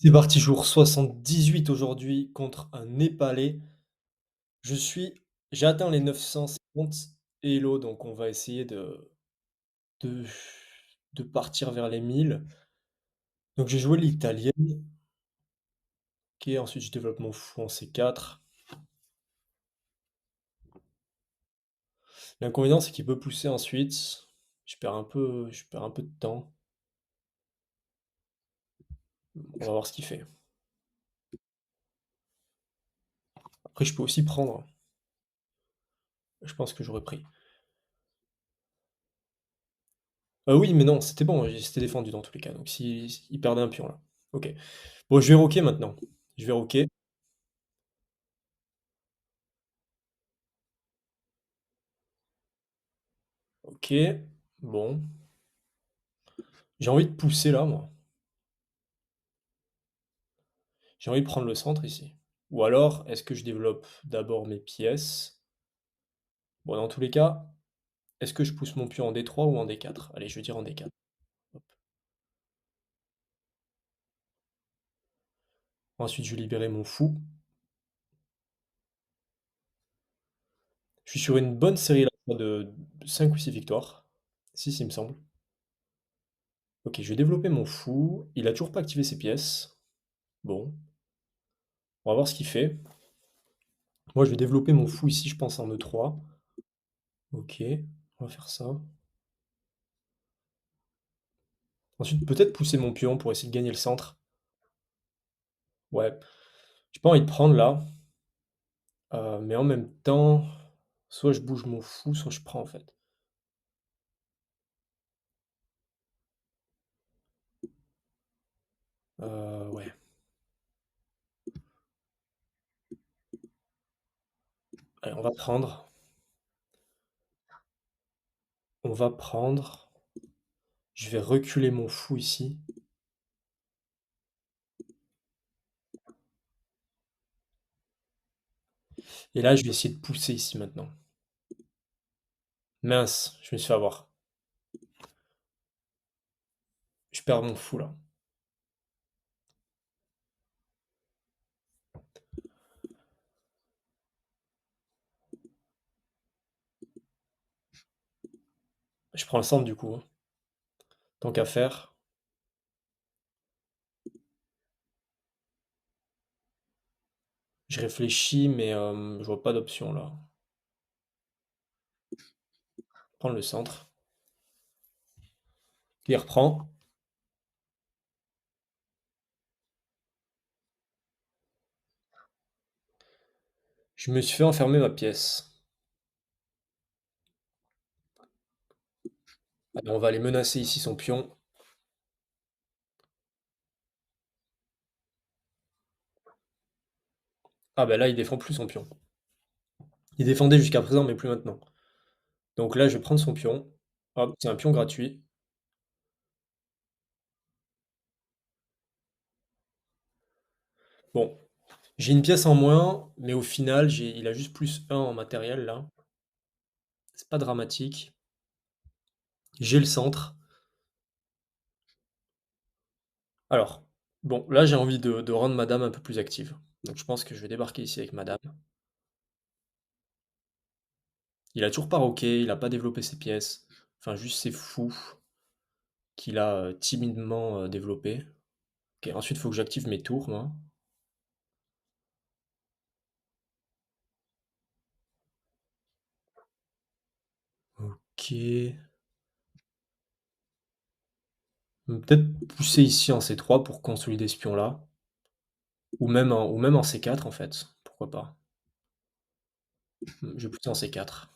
C'est parti, jour 78 aujourd'hui contre un Népalais. Je suis j'ai atteint les 950 Elo, donc on va essayer de de partir vers les 1000. Donc j'ai joué l'italienne, OK, ensuite je développe mon fou en C4. L'inconvénient, c'est qu'il peut pousser ensuite. Je perds un peu de temps. On va voir ce qu'il fait. Après je peux aussi prendre. Je pense que j'aurais pris. Oui, mais non, c'était bon, c'était défendu dans tous les cas, donc si il perdait un pion là. OK. Bon, je vais roquer maintenant. Je vais roquer. OK, bon. J'ai envie de pousser là, moi. J'ai envie de prendre le centre ici. Ou alors, est-ce que je développe d'abord mes pièces? Bon, dans tous les cas, est-ce que je pousse mon pion en D3 ou en D4? Allez, je vais dire en D4. Hop. Ensuite, je vais libérer mon fou. Je suis sur une bonne série là, de 5 ou 6 victoires. 6, il me semble. Ok, je vais développer mon fou. Il a toujours pas activé ses pièces. Bon, on va voir ce qu'il fait. Moi, je vais développer mon fou ici, je pense en E3. Ok, on va faire ça. Ensuite, peut-être pousser mon pion pour essayer de gagner le centre. Ouais, j'ai pas envie de prendre là, mais en même temps, soit je bouge mon fou, soit je prends en fait. Ouais. Allez, on va prendre. On va prendre. Je vais reculer mon fou ici. Et là, je vais essayer de pousser ici maintenant. Mince, je me suis fait avoir. Je perds mon fou là. Je prends le centre du coup, hein. Tant qu'à faire. Je réfléchis, mais je vois pas d'option là. Prendre le centre. Il reprend. Je me suis fait enfermer ma pièce. Allez, on va aller menacer ici son pion. Ah bah là, il défend plus son pion. Il défendait jusqu'à présent, mais plus maintenant. Donc là, je vais prendre son pion. Hop, c'est un pion gratuit. Bon, j'ai une pièce en moins, mais au final, il a juste plus un en matériel là. C'est pas dramatique. J'ai le centre. Alors, bon, là, j'ai envie de rendre madame un peu plus active. Donc je pense que je vais débarquer ici avec madame. Il a toujours pas roqué, il a pas développé ses pièces. Enfin, juste ses fous qu'il a timidement développés. Ok, ensuite, il faut que j'active mes tours, moi. Ok. Peut-être pousser ici en C3 pour consolider ce pion-là. Ou même en C4 en fait. Pourquoi pas. Je vais pousser en C4.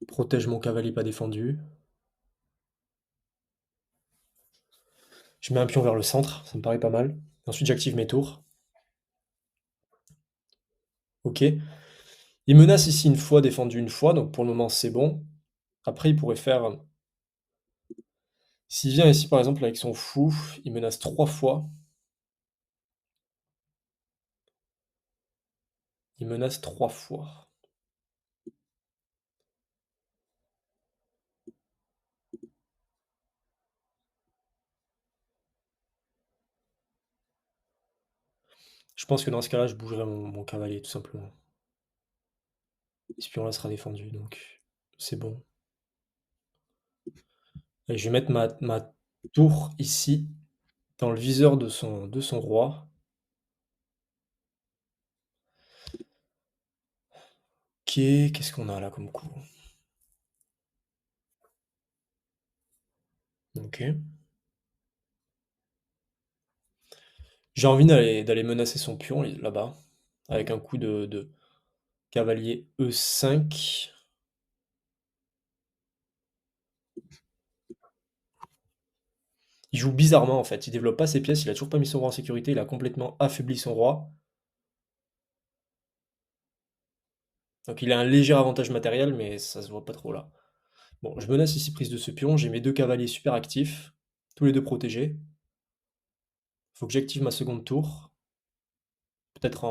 Protège mon cavalier pas défendu. Je mets un pion vers le centre, ça me paraît pas mal. Ensuite, j'active mes tours. Ok. Il menace ici une fois, défendu une fois, donc pour le moment c'est bon. Après, il pourrait faire. S'il vient ici par exemple avec son fou, il menace 3 fois. Il menace 3 fois. Je pense que dans ce cas-là, je bougerai mon cavalier tout simplement. L'espion là sera défendu, donc c'est bon. Et je vais mettre ma tour ici, dans le viseur de son roi. Ok, qu'est-ce qu'on a là comme coup? Ok. J'ai envie d'aller menacer son pion là-bas, avec un coup de cavalier E5. Il joue bizarrement en fait, il développe pas ses pièces, il a toujours pas mis son roi en sécurité, il a complètement affaibli son roi. Donc il a un léger avantage matériel, mais ça se voit pas trop là. Bon, je menace ici prise de ce pion, j'ai mes deux cavaliers super actifs, tous les deux protégés. Faut que j'active ma seconde tour, peut-être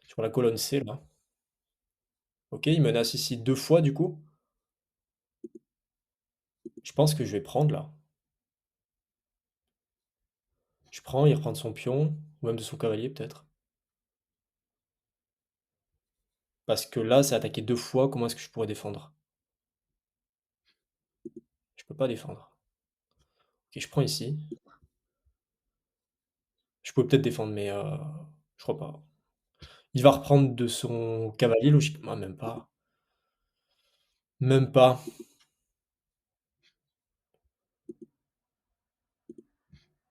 sur la colonne C là. Ok, il menace ici deux fois du coup. Je pense que je vais prendre là. Je prends, il reprend de son pion, ou même de son cavalier peut-être. Parce que là, c'est attaqué deux fois, comment est-ce que je pourrais défendre? Je peux pas défendre. Ok, je prends ici. Je pouvais peut-être défendre, mais je crois pas. Il va reprendre de son cavalier, logiquement. Ah, même pas. Même pas.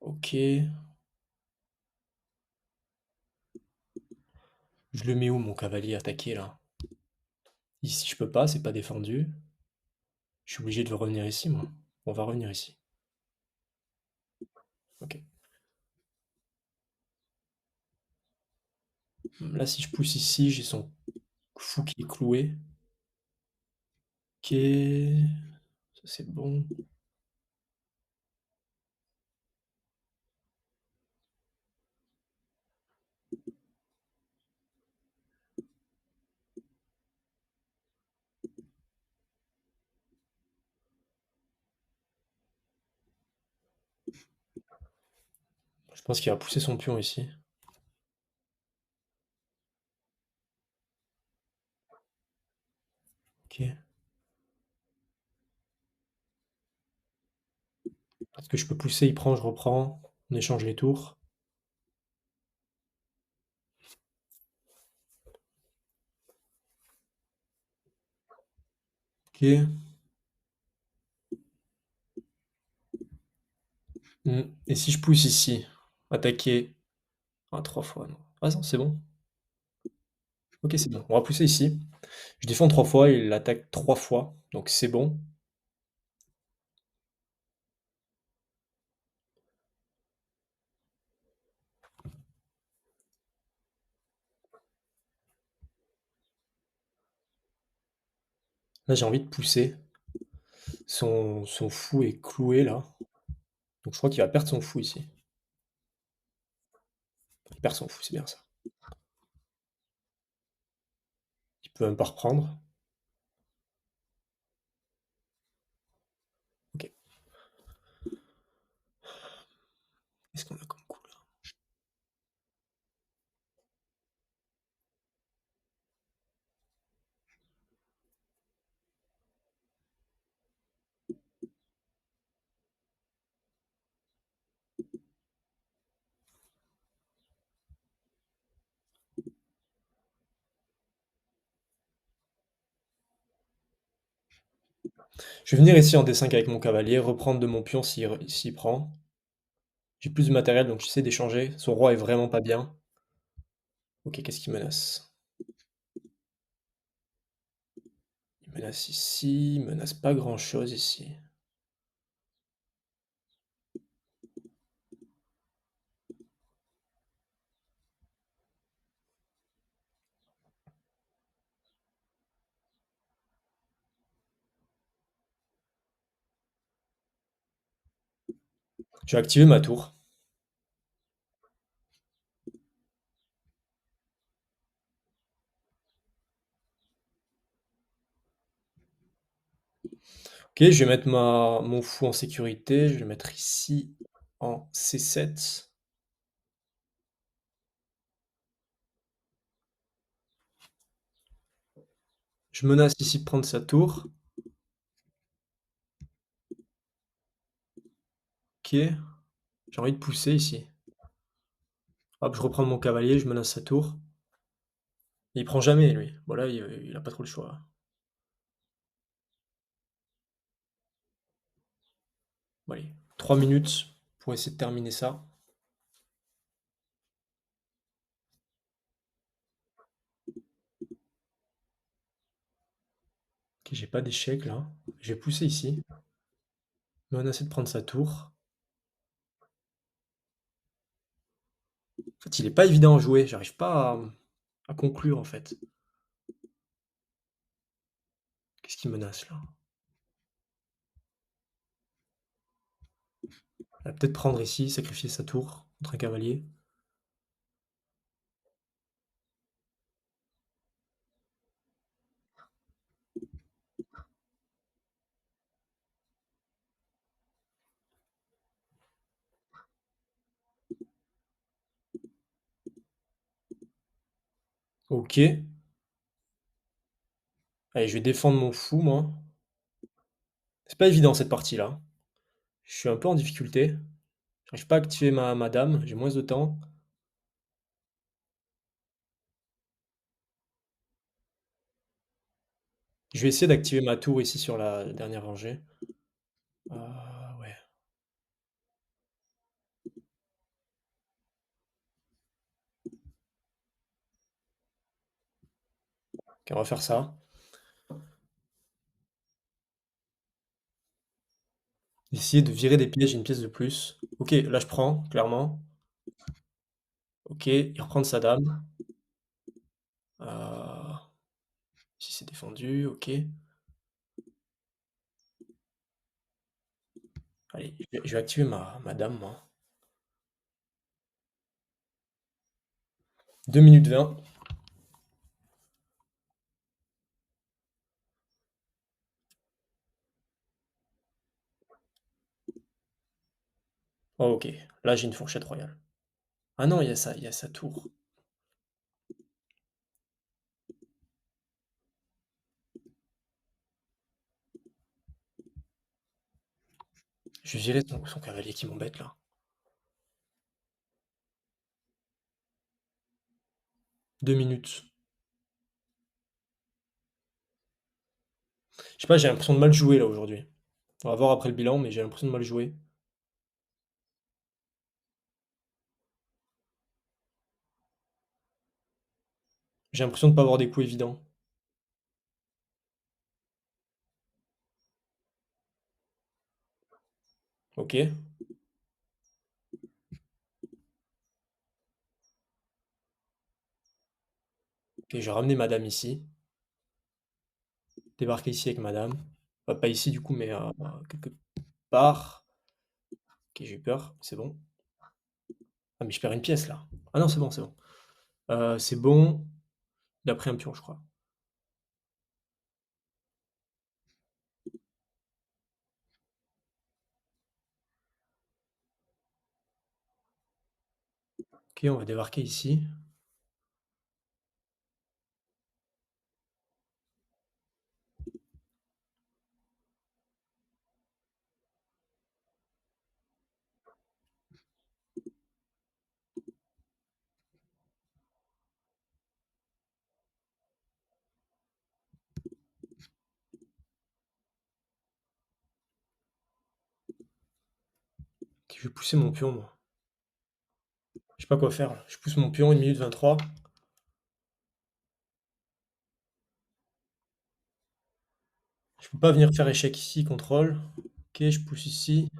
Ok. Je le mets où, mon cavalier attaqué, là? Ici, je peux pas, c'est pas défendu. Je suis obligé de revenir ici, moi. On va revenir ici. Ok. Là, si je pousse ici, j'ai son fou qui est cloué. Ok. Ça, c'est bon. Je pense qu'il va pousser son pion ici. Ok. Est-ce que je peux pousser? Il prend, je reprends. On échange les tours. Ok. Et si je pousse ici? Attaquer. Ah, trois fois, non. Ah non, c'est bon. Ok, c'est bon. On va pousser ici. Je défends trois fois, il attaque trois fois. Donc c'est bon. Là, j'ai envie de pousser. Son fou est cloué là. Donc je crois qu'il va perdre son fou ici. Il perd son fou, c'est bien ça. Il peut même pas reprendre. Ok. Qu'est-ce qu'on a comme coup là? Je vais venir ici en D5 avec mon cavalier, reprendre de mon pion s'il prend. J'ai plus de matériel, donc j'essaie d'échanger. Son roi est vraiment pas bien. Ok, qu'est-ce qu'il menace? Il menace ici, il menace pas grand-chose ici. Je vais activer ma tour. Ok, je vais mettre mon fou en sécurité. Je vais le mettre ici en C7. Je menace ici de prendre sa tour. OK. J'ai envie de pousser ici. Hop, je reprends mon cavalier, je menace sa tour. Il prend jamais lui. Voilà, il a pas trop le choix. Bon allez, 3 minutes pour essayer de terminer ça. OK, j'ai pas d'échec là. Je vais pousser ici, menacer de prendre sa tour. En fait, il est pas évident à jouer, j'arrive pas à conclure en fait. Qu'est-ce qu'il menace là? Il va peut-être prendre ici, sacrifier sa tour contre un cavalier. OK. Allez, je vais défendre mon fou moi. C'est pas évident cette partie-là. Je suis un peu en difficulté. J'arrive pas à activer ma dame, j'ai moins de temps. Je vais essayer d'activer ma tour ici sur la dernière rangée. Ouais. OK, on va faire ça. Essayer de virer des pièges, une pièce de plus. OK, là je prends, clairement. OK, il reprend sa dame. Heu, Ici c'est défendu, OK. Allez, je vais activer ma dame moi. 2 minutes 20. Oh OK, là j'ai une fourchette royale. Ah non, il y a sa tour. Je vais virer son cavalier qui m'embête là. 2 minutes. Je sais pas, j'ai l'impression de mal jouer là aujourd'hui. On va voir après le bilan, mais j'ai l'impression de mal jouer. J'ai l'impression de pas avoir des coups évidents. OK. OK, je vais ramener ma dame ici. Débarquer ici avec ma dame. Pas ici du coup, mais quelque part. OK, j'ai eu peur, c'est bon. Ah mais je perds une pièce là. Ah non, c'est bon, c'est bon. C'est bon. Il a pris un pion, je crois. OK, on va débarquer ici. OK, je vais pousser mon pion moi. Je sais pas quoi faire là. Je pousse mon pion, 1 minute 23. Je peux pas venir faire échec ici, contrôle. OK, je pousse ici.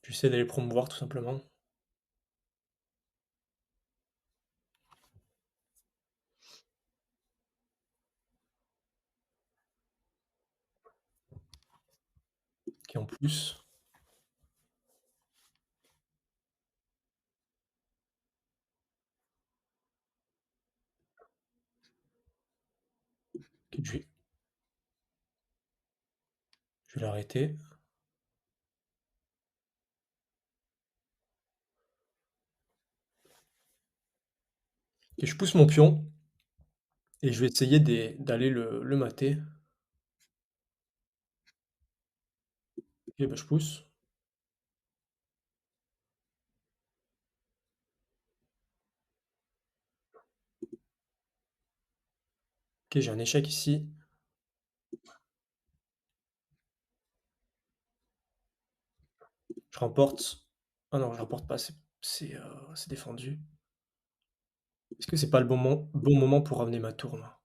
J'essaie d'aller promouvoir tout simplement. OK, en plus. OK, je vais l'arrêter. Et je pousse mon pion et je vais essayer d'aller le mater. OK, bah, je pousse. OK, j'ai un échec ici. Je remporte. Ah non, je remporte pas, c'est défendu. Est-ce que c'est pas le bon moment pour ramener ma tour, là?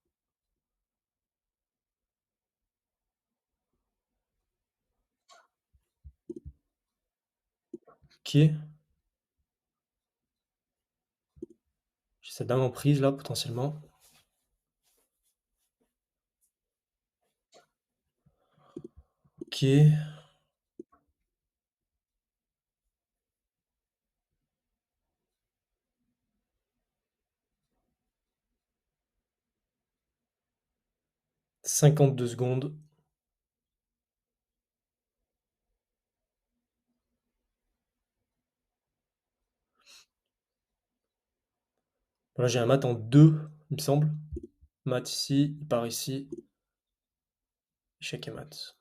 OK, j'ai cette dame en prise là, potentiellement. OK, 52 secondes. Là, j'ai un mat en 2, il me semble. Mat ici, il part ici, échec et mat.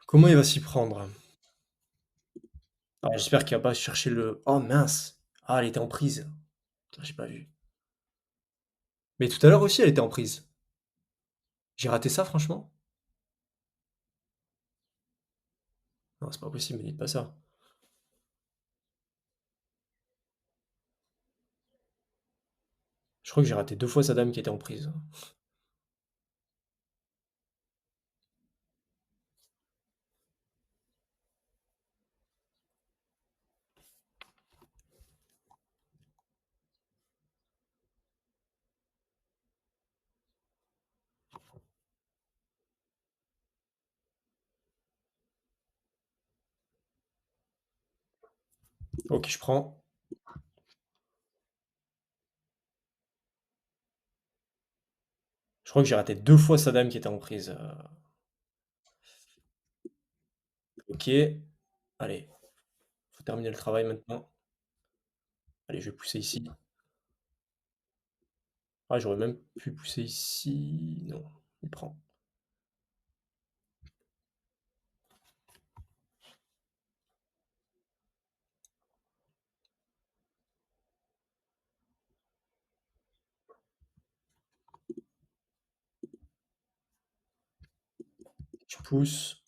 Comment il va s'y prendre? Ah, j'espère qu'il va pas chercher le oh mince! Ah, elle était en prise. Putain, j'ai pas vu. Mais tout à l'heure aussi, elle était en prise. J'ai raté ça, franchement? Non, c'est pas possible, me dites pas ça. Je crois que j'ai raté 2 fois sa dame qui était en prise. OK, je prends. Je crois que j'ai raté 2 fois sa dame qui était en prise. OK. Allez, faut terminer le travail maintenant. Allez, je vais pousser ici. Ah, j'aurais même pu pousser ici. Non, il prend. Je pousse.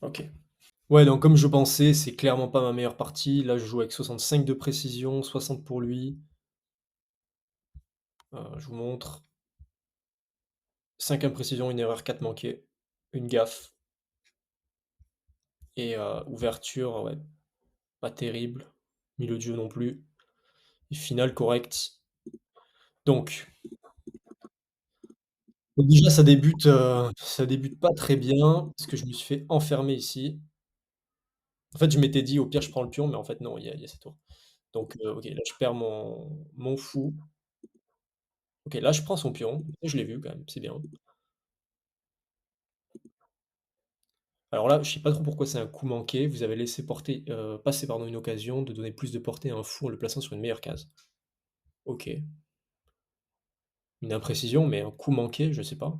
OK. Ouais, donc comme je pensais, c'est clairement pas ma meilleure partie. Là, je joue avec 65 de précision, 60 pour lui. Je vous montre. 5 imprécisions, une erreur, 4 manquées, une gaffe et ouverture, ouais, pas terrible. Milieu de jeu non plus. Et finale correcte. Donc, déjà ça débute pas très bien parce que je me suis fait enfermer ici. En fait, je m'étais dit: «Au pire, je prends le pion», mais en fait non, il y a cette tour. Donc, OK, là je perds mon fou. OK, là je prends son pion. Je l'ai vu quand même, c'est bien. Alors là, je sais pas trop pourquoi c'est un coup manqué. Vous avez laissé passer pardon, une occasion de donner plus de portée à un fou en le plaçant sur une meilleure case. OK, une imprécision, mais un coup manqué, je sais pas.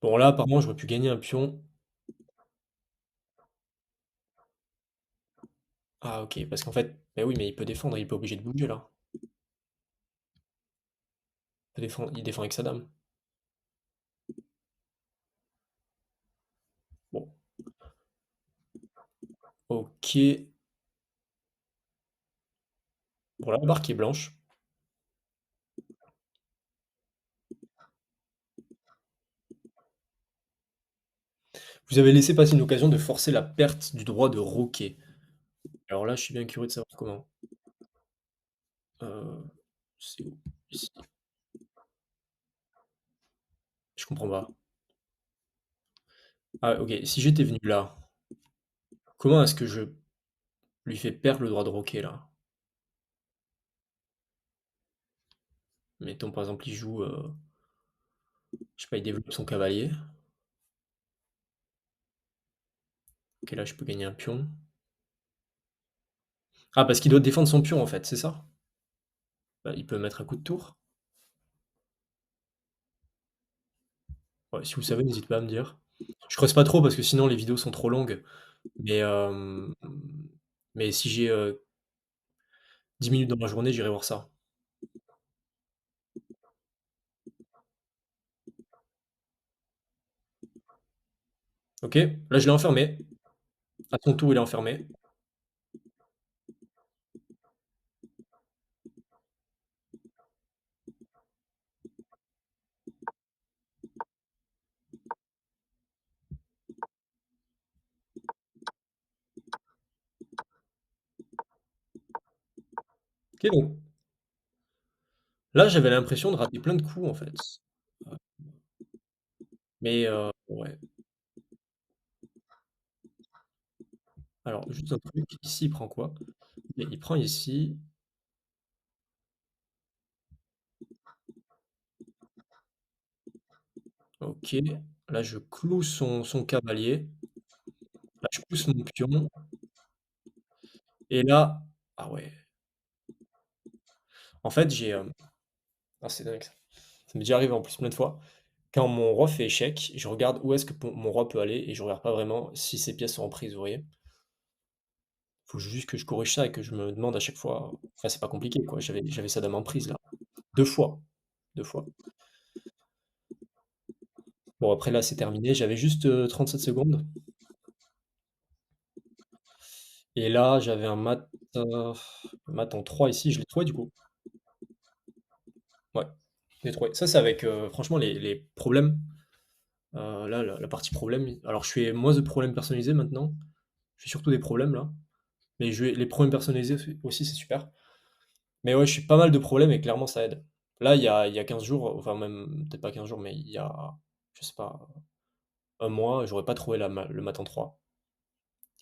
Bon là, apparemment, j'aurais pu gagner un pion. Ah OK, parce qu'en fait bah oui, mais il peut défendre, il est pas obligé de bouger là. Il défend avec sa dame. Bon, OK. Bon la barre qui est blanche. Vous avez laissé passer une occasion de forcer la perte du droit de roquet. Alors là, je suis bien curieux de savoir comment. Heu C'est où? Ici. Je comprends pas. Ah OK, si j'étais venu là, comment est-ce que je lui fais perdre le droit de roquer là? Mettons par exemple, il joue, je sais pas, il développe son cavalier. OK, là je peux gagner un pion. Ah parce qu'il doit défendre son pion en fait, c'est ça? Bah, il peut mettre un coup de tour. Ouais, si vous savez, n'hésitez pas à me dire. Je creuse pas trop parce que sinon les vidéos sont trop longues, mais mais si j'ai, 10 minutes dans ma journée, j'irai voir ça. OK, là je l'ai enfermé. À son tour, il est enfermé. OK, donc là, j'avais l'impression de rater plein de coups en fait. Heu, mais ouais. Alors juste un truc, ici il prend quoi? Il prend ici, OK. Là je cloue son cavalier. Là je pousse mon pion et là ah ouais, en fait j'ai, ah c'est dingue ça. Ça m'est déjà arrivé en plus plein de fois. Quand mon roi fait échec, je regarde où est-ce que mon roi peut aller et je regarde pas vraiment si ses pièces sont en prise, vous voyez? Faut juste que je corrige ça et que je me demande à chaque fois enfin c'est pas compliqué quoi, j'avais sa dame en prise là. 2 fois, 2 fois. Bon après là c'est terminé, j'avais juste, 37 secondes et là j'avais mat en 3 ici, je l'ai trouvé du coup. Ouais, je l'ai trouvé. Ça c'est avec, franchement les problèmes, là la partie problème, alors je fais moins de problèmes personnalisés maintenant, je fais surtout des problèmes là, mais je vais les problèmes personnalisés aussi c'est super. Mais ouais, je suis pas mal de problèmes et clairement ça aide. Là il y a 15 jours, enfin même peut-être pas 15 jours, mais il y a, je sais pas, un mois, j'aurais pas trouvé le mat en 3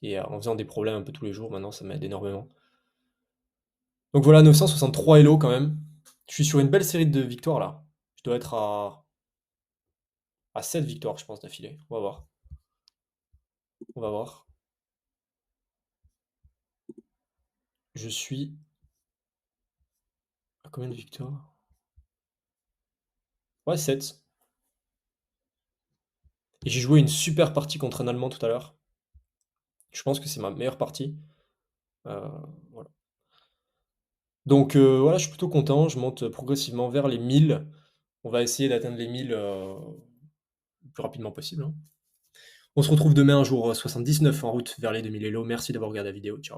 et en faisant des problèmes un peu tous les jours, maintenant ça m'aide énormément. Donc voilà, 963 Elo quand même. Je suis sur une belle série de victoires là. Je dois être à 7 victoires, je pense, d'affilée. On va voir. On va voir. Je suis à combien de victoires? Ouais, 7. Et j'ai joué une super partie contre un Allemand tout à l'heure. Je pense que c'est ma meilleure partie. Euh, voilà. Donc voilà, je suis plutôt content. Je monte progressivement vers les 1000. On va essayer d'atteindre les 1000 le plus rapidement possible, hein. On se retrouve demain, jour 79 en route vers les 2000 Elo. Merci d'avoir regardé la vidéo. Ciao.